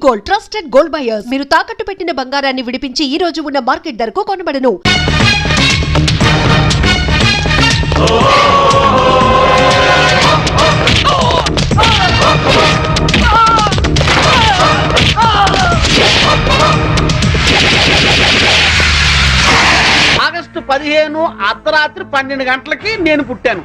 Gold, trusted gold buyers. మీరు తాకట్టు పెట్టిన బంగారాన్ని విడిపించి ఈ రోజు ఉన్న మార్కెట్ ధరకు కొనబడను. ఆగస్టు 15 అర్ధరాత్రి 12 గంటలకి నేను పుట్టాను.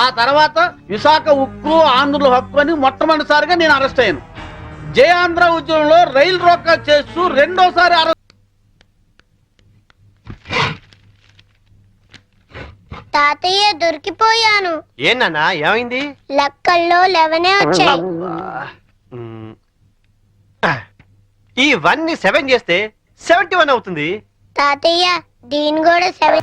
ఆ తర్వాత విశాఖ ఉక్కు ఆంధ్రుల హక్కు అని మొట్టమొదటిసారిగా నేను అరెస్ట్ అయ్యాను. జయాంధ్ర ఉద్యమంలో రైలు రోకా చేస్తూ రెండోసారి అరెస్ట్. తాతయ్య దొరికిపోయాను. ఏనా ఏమైంది? లెక్కల్లో 11 వచ్చాయి. ఇవన్నీ 7 చేస్తే 71 అవుతుంది. తాతయ్య దీని కూడా 7.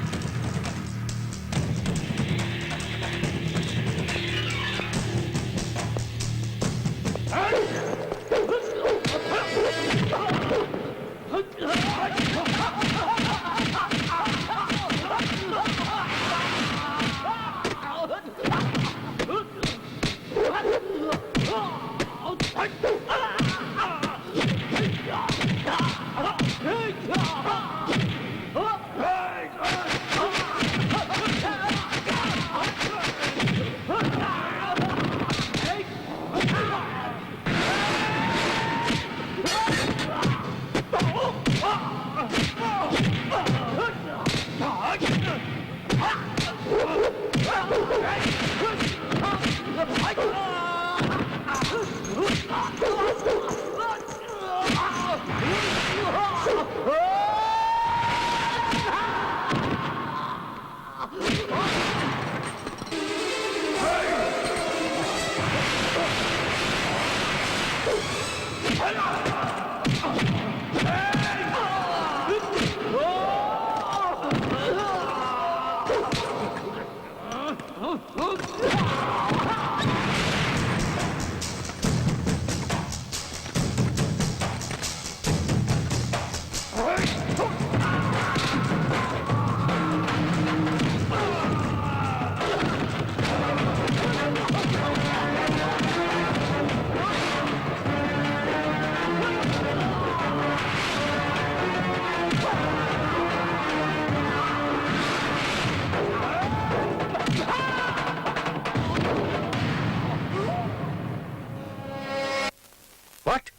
What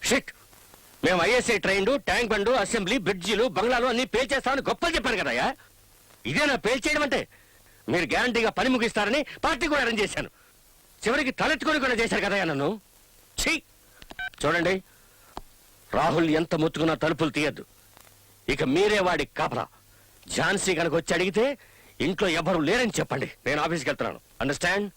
shit! మేము ఐఎస్ఐ ట్రైన్లు, ట్యాంక్ బండ్లు, అసెంబ్లీ, బ్రిడ్జిలు, బంగ్లాలు అన్ని పేల్చేస్తామని గొప్పలు చెప్పాను కదయ్యా. ఇదేనా పేల్చేయడం అంటే? మీరు గ్యారంటీగా పని ముగిస్తారని పార్టీ కూడా అరేంజ్ చేశాను. చివరికి తలెత్తుకొని కూడా చేశారు కదయ్యా నన్ను. ఛీ! చూడండి, రాహుల్ ఎంత ముత్తుకున్నా తలుపులు తీయద్దు. ఇక మీరే వాడి కాపలా. ఝాన్సీ కనుక వచ్చి అడిగితే ఇంట్లో ఎవరు లేరని చెప్పండి. నేను ఆఫీస్కి వెళ్తున్నాను. అండర్స్టాండ్?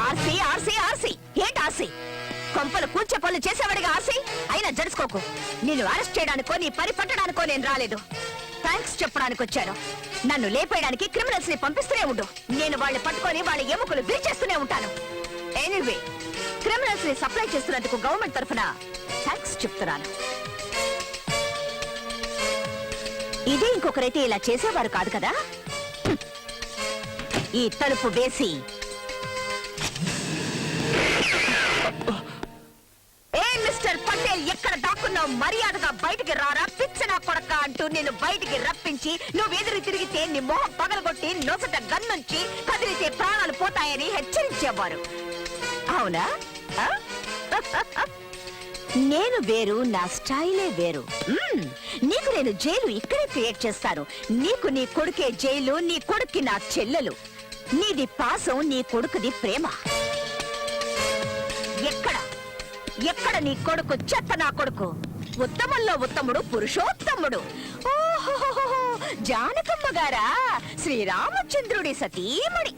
ఆర్సీ ఆర్సీ ఆర్సీ ఏంటి ఆర్సీ? కొంపలు కూర్చే పనులు చేసేవాడిగా ఆర్సీ అయినా జరుచుకోకు. నిన్ను అరెస్ట్ చేయడానికో నీ పని పట్టడానికో నేను రాలేదు. థ్యాంక్స్ చెప్పడానికి వచ్చాను. నన్ను లేపేయడానికి క్రిమినల్స్ ని పంపిస్తూనే ఉండు. నేను వాళ్ళని పట్టుకొని వాళ్ళ ఎముకలు విరిచేస్తూనే ఉంటాను. ఎనీవే, క్రిమినల్స్ ని సప్లై చేస్తున్నందుకు గవర్నమెంట్ తరఫున థ్యాంక్స్ చెప్తున్నాను. ఇదే ఇంకొకరైతే ఇలా చేసేవారు కాదు కదా. ఈ తలుపు వేసి మిస్టర్ పటేల్, ఎక్కడ దాక్కున్నావు? మర్యాదగా బయటికి రారా, పిచ్చనా కొడక అంటూ నిన్ను బయటికి రప్పించి నువ్వు ఎదురు తిరిగితే నీ మొహం పగలగొట్టి నొసట గన్నుంచి కదిలితే ప్రాణాలు పోతాయని హెచ్చరించేవారు. అవునా? నేను వేరు, నా స్టైలే వేరు. నీకు నేను జైలు ఇక్కడే క్రియేట్ చేస్తాను. నీకు నీ కొడుకే జైలు, నీ కొడుక్కి నా చెల్లెలు. నీది పాసం, నీ కొడుకుది ప్రేమ. ఎక్కడ నీ కొడుకు? చెత్త నా కొడుకు. ఉత్తమంలో ఉత్తముడు, పురుషోత్తముడు. జానకమ్మ గారా, శ్రీరామచంద్రుడి సతీమణి.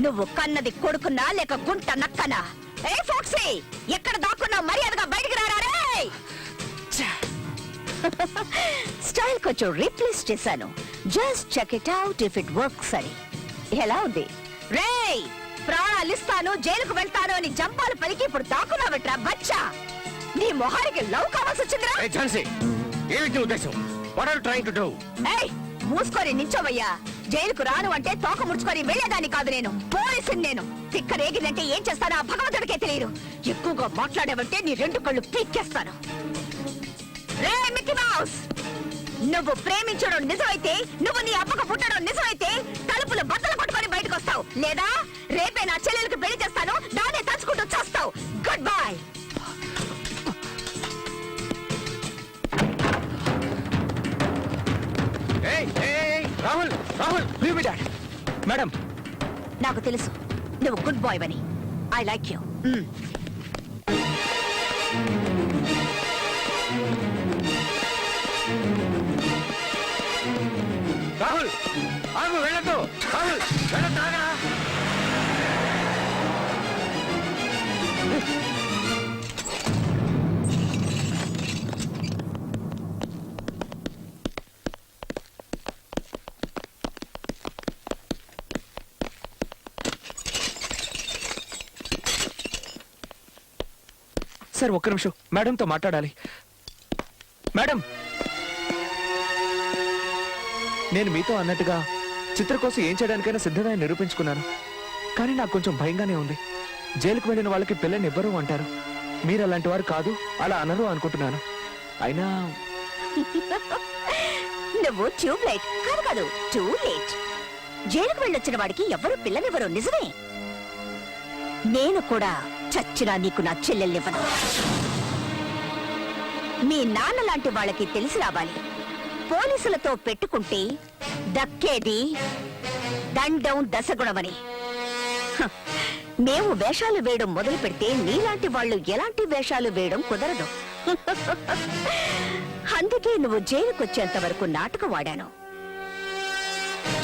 నువ్వు కన్నది కొడుకున్నా లేక గుంట నక్కనా? ఏ ఫాక్సీ, ఎక్కడ దాక్కున్నావు? మర్యాదగా బయటికి రారా. స్టైల్ కొంచెం రీప్లేస్ చేశాను. Just check it out if it works అని. ఎలా ఉంది? రేయ్, ప్రాణాలు ఇస్తాను, జైలుకు వెళ్తాను అని జంపాలు పలికి ఇప్పుడు దాక్కున్నావట్రా బచ్చా. నీ మొహానికి లవ్ కావాల్సి వచ్చిందిరా. ఝాన్సీ, ఏమిటి ఉద్దేశం? What are you trying to do? ఏయ్, మూసుకొని నించోవయ్యా. జైలుకు రాను అంటే తోక ముడుచుకొని వెళ్లేదాన్ని కాదు నేను, పోలీసుని నేను. తిక్క రేగిందంటే ఏం చేస్తానో ఆ భగవంతుడికే తెలియదు. ఎక్కువగా మాట్లాడావంటే నీ 2 కళ్ళు పీక్కేస్తాను. రే మిక్కీ మౌస్, నువ్వు ప్రేమించడం నిజమైతే, నువ్వు నీ అప్పకు పుట్టడం నిజమైతే తలుపులు బద్దలు కొట్టుకొని బయటకు వస్తావు, లేదా రేపే నా చెల్లెలకు పెళ్లి చేస్తాను, దాన్నే తలుచుకుంటూ చేస్తావు. Good bye. Rahul Rahul madam, నాకు తెలుసు నువ్వు గుడ్ బాయ్ అని. I like you. రాహుల్ ఆగు, వెళ్ళొద్దు. రాహుల్ వెళ్ళొద్దు, ఆగరా. సార్ ఒక్క నిమిషం, మేడంతో మాట్లాడాలి. మేడం, నేను మీతో అన్నట్టుగా చిత్ర కోసం ఏం చేయడానికైనా సిద్ధంగా నిరూపించుకున్నాను. కానీ నాకు కొంచెం భయంగానే ఉంది. జైలుకు వెళ్ళిన వాళ్ళకి పిల్లని ఇవ్వరు అంటారు. మీరు అలాంటి వారు కాదు, అలా అనరు అనుకుంటున్నాను. అయినా నువ్వు ట్యూబ్ లైట్ కాదు కాదు, టూ లేట్. జైలుకు వెళ్ళొచ్చిన వాడికి ఎవరు పిల్లనివ్వరు, నిజమే. నేను కూడా చచ్చినా నీకు నా చెల్లెల్నివ్వను. మీ నాన్న లాంటి వాళ్ళకి తెలిసి రావాలి, పోలీసులతో పెట్టుకుంటే దక్కేది దండం దశగుణమని. హ, మేము వేషాలు వేయడం మొదలు పెడితే నీలాంటి వాళ్ళు ఎలాంటి వేషాలు వేయడం కుదరదు. అందుకే నువ్వు జైలుకొచ్చేంత వరకు నాటకం వాడాను.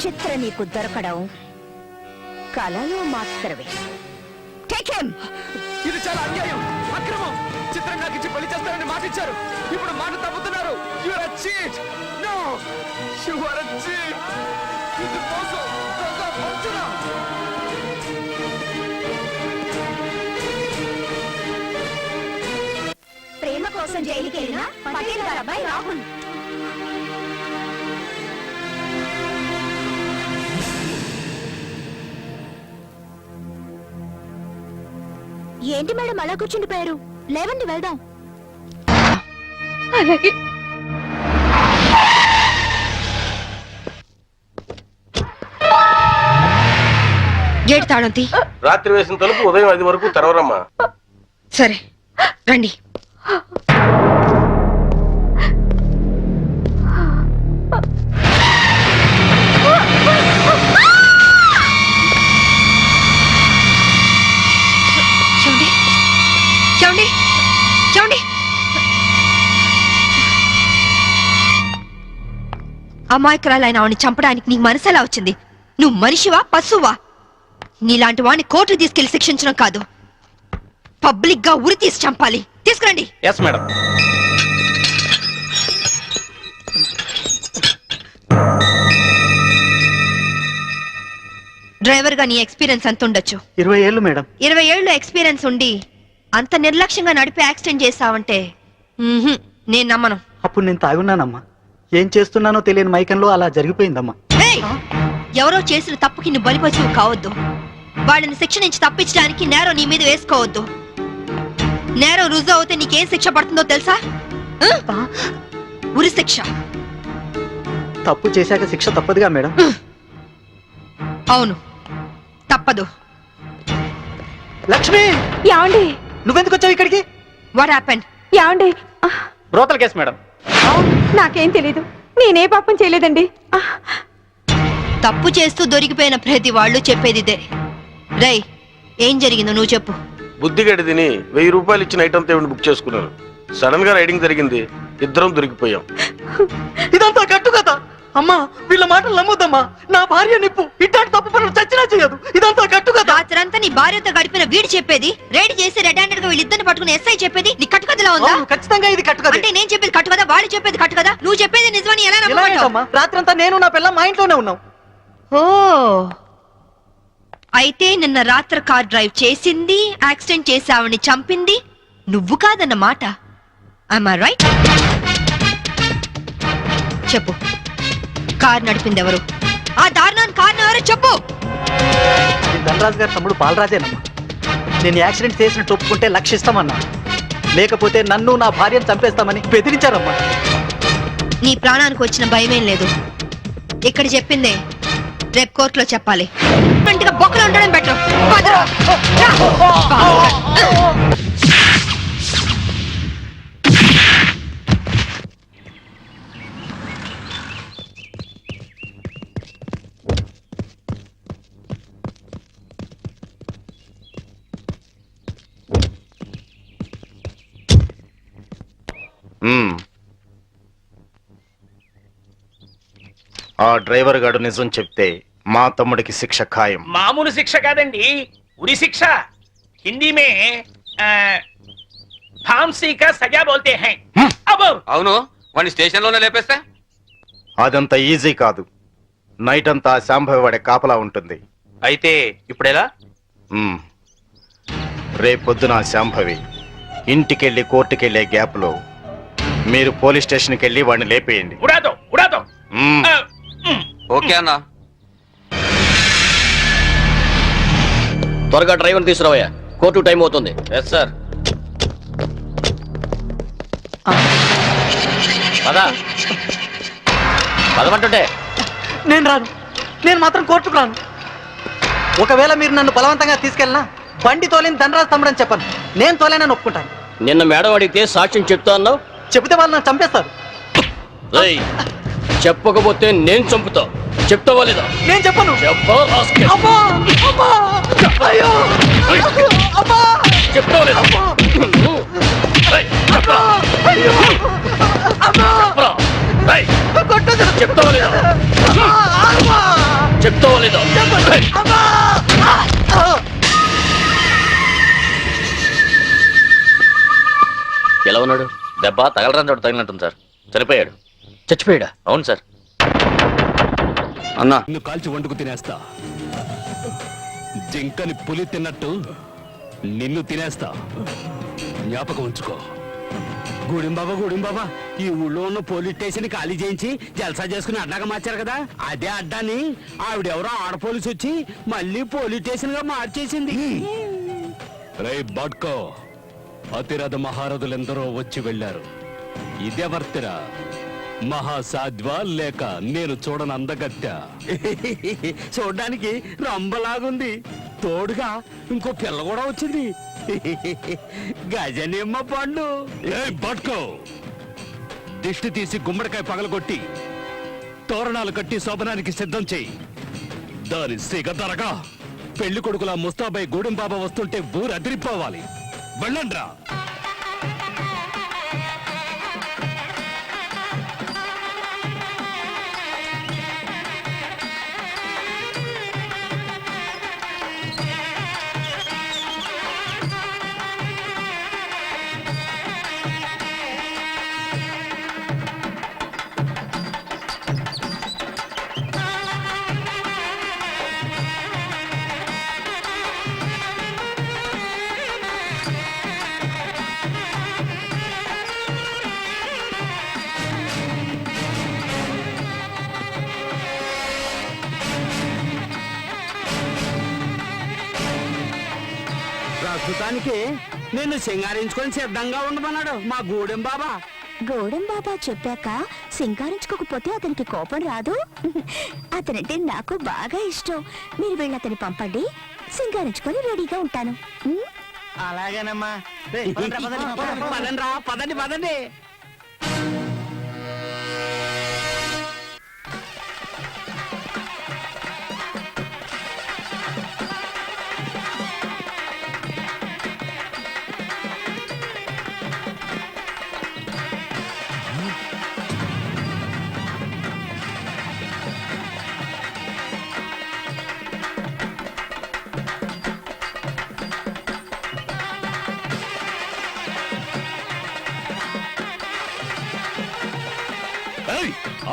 చిత్ర నీకు దొరకడం కలలో మాత్రమే. Take him! ఇది చాలా అన్యాయం, అక్రమం. చిత్రం నాకు ఇచ్చి పెళ్లి చేస్తారని మాట ఇచ్చారు, ఇప్పుడు మాట తప్పుతున్నారు. You are a cheat. No, you are a cheat. ఇది మోసం, దొంగ, వంచన. ప్రేమ కోసం జైలుకి వెళ్ళిన పటేల్ గారి అబ్బాయి రాహుల్. ఏంటి మేడం అలా కూర్చుండిపోయారు? లేవండి వెళ్దాం. అలాగే. గేట్ తాళం తీ. రాత్రి వేసిన తలుపు ఉదయం 5 వరకు తెరవరమ్మా. సరే రండి. చూడండి చూడండి, అమాయకురాలైన ఆవిని చంపడానికి నీకు మనసు ఎలా వచ్చింది? నువ్వు మనిషివా పశువా? నీలాంటి వాడిని కోర్టు తీసుకెళ్లి శిక్షించడం కాదు, పబ్లిక్ గా ఉరి తీసి చంపాలి. తీసుకురండి. Yes madam. డ్రైవర్ గా నీ ఎక్స్పీరియన్స్ ఎంత ఉండొచ్చు? 20 ఏళ్ళు మేడం. 20 ఏళ్ళు ఎక్స్పీరియన్స్ ఉండి అంత నిర్లక్ష్యంగా నడిపి యాక్సిడెంట్ చేసావంటే నేను నమ్మను. అప్పుడు నేను తాగున్నానమ్మా. ఏం చేస్తున్నానో తెలియని మైకంలో అలా జరిగిపోయిందమ్మా. ఏయ్! ఎవరో చేసిన తప్పుకి నువ్వు బలిపశువు కావద్దు. వాళ్ళని శిక్ష నుంచి తప్పించడానికి నేరం నీ మీద వేసుకోవద్దు. నేరం రుజువు అవుతే నీకేం శిక్ష పడుతుందో తెలుసా? ఉరి శిక్ష. తప్పు చేశాక శిక్ష తప్పదుగా మేడం. అవును, తప్పదు. లక్ష్మి, యాండి నువ్వెందుకు వచ్చావు ఇక్కడికి? What happened? యాండి బ్రోతల్ కేసు మేడం. నాకేం తెలీదు, నేనే పాపం చేయలేదండి. తప్పు చేస్తూ దొరికిపోయిన ప్రతి వాళ్ళు చెప్పేది ఇదే. రై, ఏం జరిగిందో నువ్వు చెప్పు. బుద్ధిగడి తిని 1000 రూపాయలు ఇచ్చిన ఐటమ్ తేవిని బుక్ చేసుకున్నాను. సడన్ గా రైడింగ్ జరిగింది, ఇద్దరం దొరికిపోయాం. ఇదంతా కట్టు కదా అమ్మా. వీళ్ళ మాటలు నమ్మొద్దమ్మా. నా భార్య నిప్పు ఇట్లాంటి తప్పు పనులు చచ్చినా చేయదు. ఇదంతా కట్టు కదా. రాత్రంతా నీ భార్యతో గడిపిన వీడు చెప్పేది, రైడ్ చేసి రెడ్ హ్యాండెడ్ గా వీళ్ళిద్దరిని పట్టుకుని ఎస్ఐ చెప్పేది నీ కట్టు కథలా ఉందా? ఖచ్చితంగా ఇది కట్టు కదా. అంటే నేను చెప్పేది కట్టు కదా, వాళ్ళు చెప్పేది కట్టు కదా. నువ్వు చెప్పేది నిజమని ఎలా నమ్ముకుంటావు? రాత్రంతా నేను నా పిల్ల మా ఇంట్లోనే ఉన్నాం. ఓ, అయితే నిన్న రాత్రి కార్ డ్రైవ్ చేసింది, యాక్సిడెంట్ చేసావని చంపింది నువ్వు కారు నడిపింది ఎవరు? ఆ దారుణానికి కారణం ఎవరో చెప్పు. ధనరాజు గారి తమ్ముడు బాలరాజేనమ్మా. నేను యాక్సిడెంట్ చేసినట్టు ఒప్పుకుంటే లక్షిస్తామన్నా, లేకపోతే నన్ను నా భార్యను చంపేస్తామని బెదిరించారమ్మా. నీ ప్రాణానికి వచ్చిన భయమేం లేదు. ఇక్కడ చెప్పిందే రేపు కోర్టులో చెప్పాలి. బొక్కలు ఉండడం బెటర్. ఆ డ్రైవర్ గాడు నిజం చెప్తే మా తమ్ముడికి శిక్ష ఖాయం. మామూలు శిక్ష కాదండి, ఉరి శిక్ష. హిందీ మే फांसी का सजा बोलते हैं. అవును, వాడిని స్టేషన్ లోనే లేపేస్తే అదంత ఈజీ కాదు. నైట్ అంతా శాంభవి వాడే కాపలా ఉంటుంది. అయితే ఇప్పుడెలా? రేపొద్దున శాంభవి ఇంటికెళ్ళి కోర్టుకెళ్లే గ్యాప్ లో మీరు పోలీస్ స్టేషన్కి వెళ్ళి వాడిని లేపేయండి. उड़ा दो, उड़ा दो. ఓకే అన్నా. త్వరగా డ్రైవర్ తీసుకురావయ్యా, కోర్టు టైం అవుతుంది. Yes sir. పదా పదమంటుంటే. నేను రాను, నేను మాత్రం కోర్టుకు రాను. ఒకవేళ మీరు నన్ను బలవంతంగా తీసుకెళ్ళినా బండి తోలేని ధనరాజు తమ్ముడని చెప్పను. నేను తోలేనని ఒప్పుకుంటాను. నిన్న మేడం అడిగితే సాక్ష్యం చెప్తా అన్నావు. చెబితే వాళ్ళు నన్ను చంపేస్తారు. చెప్పకపోతే నేను చంపుతా. చెప్తావా లేదా? నేను చెప్పను. చెప్పా అమ్మా! అమ్మా! అయ్యో! అమ్మా! చెప్తావా లేదా? అమ్మా! అయ్యో! అమ్మా! చెప్తావా లేదా? అమ్మా! చెప్తావా లేదా? అమ్మా! ఎలా ఉన్నాడు? దెబ్బ తగలరాని చోట తగిలినట్టుంది సార్. చనిపోయాడు. చచ్చిపోయాడా? అవును సార్. అన్నా, నిన్ను కాల్చి వండుకు తినేస్తా. జింకని పులి తిన్నట్టు నిన్ను తినేస్తా. జ్ఞాపకం ఉంచుకో. గూడెంబాబా, ఈ ఊళ్ళో ఉన్న పోలీస్ స్టేషన్ ఖాళీ చేయించి జల్సా చేసుకుని అడ్డాగా మార్చారు కదా, అదే అడ్డాని ఆవిడెవరో ఆడ పోలీసు వచ్చి మళ్ళీ పోలీస్ స్టేషన్ గా మార్చేసింది. రే బడ్కో, అతిరథ మహారథులెందరో వచ్చి వెళ్ళారు. ఇదెవర్తిరా? మహాసాధ్వా లేక నేను చూడని అందగత్య? చూడడానికి రంబలాగుంది, తోడుగా ఇంకో పిల్ల కూడా వచ్చింది. గజనిమ్మ పండు. పట్టుకో. దిష్టి తీసి గుమ్మడికాయ పగలగొట్టి తోరణాలు కట్టి శోభనానికి సిద్ధం చెయ్యి. దాని సిగ ధరగా పెళ్లి కొడుకుల ముస్తాబై గూడెం బాబా వస్తుంటే ఊరు అదిరిపోవాలి. వెళ్ళండ్రా. ప్రస్తుతానికి నిన్ను సింగారించుకొని సిద్ధంగా ఉండమన్నాడు మా గూడెం బాబా. గోడెం బాబా చెప్పాక సింగారించుకోకపోతే అతనికి కోపం రాదు. అతనంటే నాకు బాగా ఇష్టం. మీరు వెళ్ళి అతన్ని పంపండి, సింగారించుకొని రెడీగా ఉంటాను. అలాగేనమ్మా. పదండి.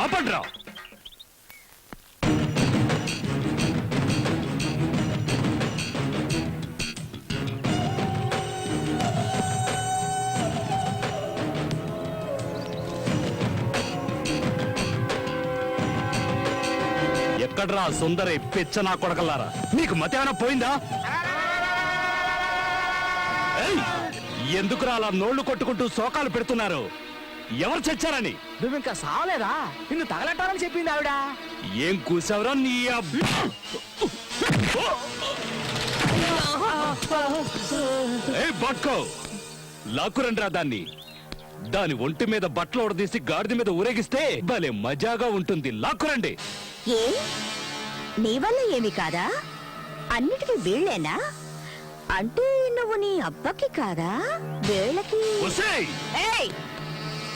ఆపండ్రా. ఎక్కడ్రా సుందరి పిచ్చ నా కొడకల్లారా మీకు మతి ఏమైనా పోయిందా ఏయ్, ఎందుకురా అలా నోళ్లు కొట్టుకుంటూ శోకాలు పెడుతున్నారు ఎవరు చచ్చారని నువ్వు ఇంకా సావలేదా నిన్ను తగలట్టాలని చెప్పింది ఆవిడ ఏం కూసావురా నీ బట్కో లాక్కురండ్రా దాన్ని దాని ఒంటి మీద బట్టలు ఉడదీసి గాడిద మీద ఊరేగిస్తే భలే మజాగా ఉంటుంది లాక్కురండి ఏ నీ వల్ల ఏమి కాదా అన్నిటికీ వీళ్ళేనా అంటే నువ్వు నీ అబ్బకి కాదా వీళ్ళకి ఒసేయ్! ఏయ్!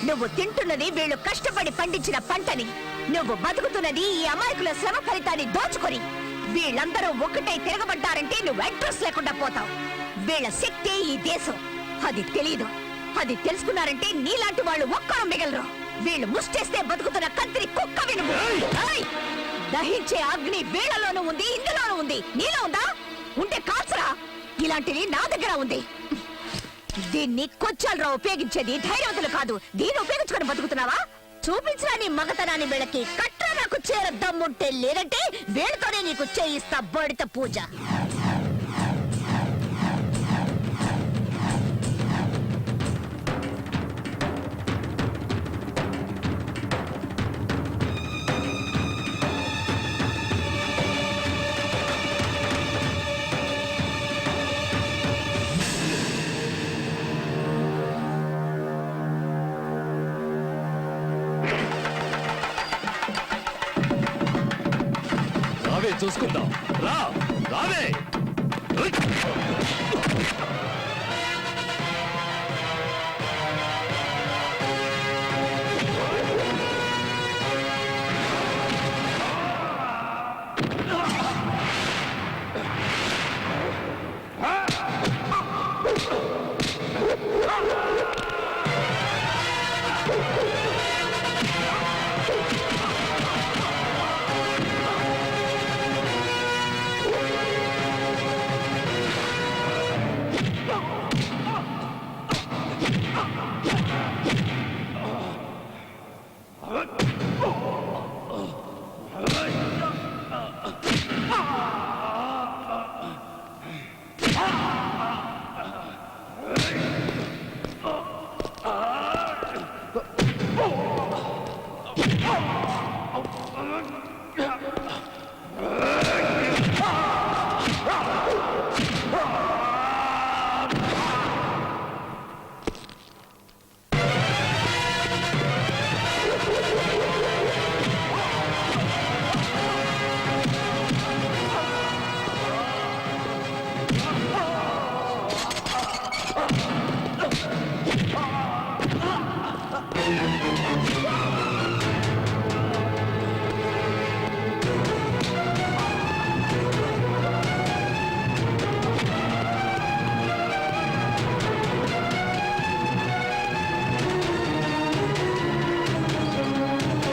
నువ్వు తింటున్నది వీళ్ళు కష్టపడి పండించిన పంటని నువ్వు బతుకుతున్నది ఈ అమాయకుల శ్రమ ఫలితాన్ని దోచుకొని వీళ్ళందరూ ఒక్కటై తిరగబడ్డారంటే నువ్వు అడ్రస్ లేకుండా పోతావు వీళ్ళ శక్తి ఈ దేశం అది తెలీదు అది తెలుసుకున్నారంటే నీలాంటి వాళ్ళు ఒక్కరు మిగలరు వీళ్ళు ముష్టేస్తే బతుకుతున్న కత్తిరి కుక్క వినుము ఏయ్! దహించే అగ్ని వీళ్ళలోనూ ఉంది ఇందులోనూ ఉంది నీలో ఉందా ఉంటే కాల్చరా ఇలాంటివి నా దగ్గర ఉంది దీన్ని కొచ్చాలరా ఉపయోగించేది ధైర్యవంతులు కాదు దీన్ని ఉపయోగించుకొని బతుకుతున్నావా చూపించరా నీ మగతనాన్ని వీళ్ళకి కట్రా నాకు చేర దమ్ముంటే లేదంటే వీళ్ళతోనే నీకు చేయిస్తా బడిత పూజ రావే చూసుకుందాం రా రావే